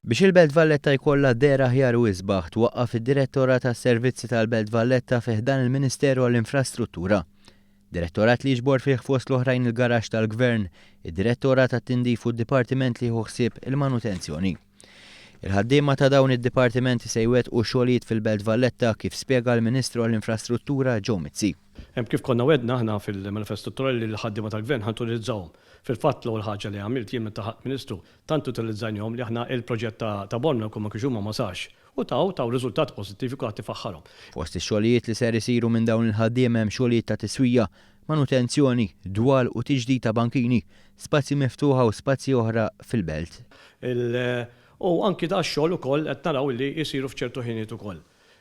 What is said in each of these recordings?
Biex il-Belt Valletta jkollha dera aħjar u isbaħ twaqqaf id-Direttorat tas-Servizzi tal-Belt Valletta fih dan il-Ministeru għall-Infrastruttura. Direttorat li jġbor fih fost l-oħrajn il-garax tal-Gvern, id-Direttorat tat-Tindif u d-Dipartiment li ħsieb il-manutenzjoni. Il-ħaddiema ta' dawn id-dipartimenti se jwettqu xogħlijiet fil-Belt Valletta kif spjega l-Ministru għall-Infrastruttura Joe Mizzi. Kif konna wedna aħna fil-manifestruttura li l-ħaddiema tal-Gvern ħanturizzawhom. Fil-fatt l-ewwel ħaġa li għamilt jien meta ħadd Ministru tant utilizzajnihom li aħna il-proġett ta' Bonna ma kienx huma ma sarx u taw riżultat pożittivi kulħadd ifaħħarhom. Fost ix-xogħlijiet li ser isiru minn dawn il-ħaddiem hemm xogħlijiet ta' tiswija, manutenzjoni, dwal u tiġdid ta' bankini, spazji miftuħa u spazji oħra fil-belt. U anki da' xogħol ukoll qed naraw li jsiru f'ċertu ħiniet ukoll.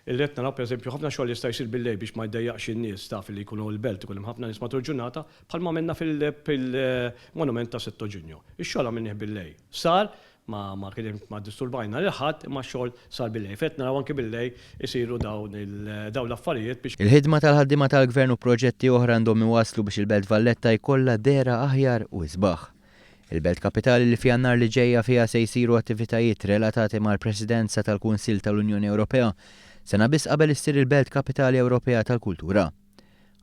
Qed naraw pereżempju ħafna xogħol jista' jsir bil-lejl biex ma jdejjaqx in-nies taf li jkunu l-belt ikun hemm ħafna nies matul ġurnata bħalma minna fil-monument ta' 6 Ġunju. Ix-xogħol minnih bil-lejl. Sar ma kien ma disturbajna lil ħadd imma x-xogħol sar bil-lejl. Qed naraw anki bil-lejl isiru dawn l-affarijiet biex. Il-ħidma tal-ħaddiema tal-Gvern u proġetti oħra għandhom iwasslu biex il-Belt Valletta jkollha dera aħjar u isbaħ. Il-Belt Kapitali li f'Jannar li ġejja fiha se jsiru attivitajiet relatati mal-Presidenza tal-Kunsill tal-Unjoni Ewropea sena biss qabel issir il-Belt Kapitali Ewropea tal-Kultura.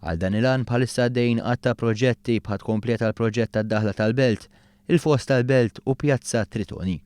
Għal dan il-għan bħalissa għaddejjin għatta proġetti bħad kompleta l-proġett tad-daħla tal-Belt, il-Fost tal-Belt u Pjazza Tritoni.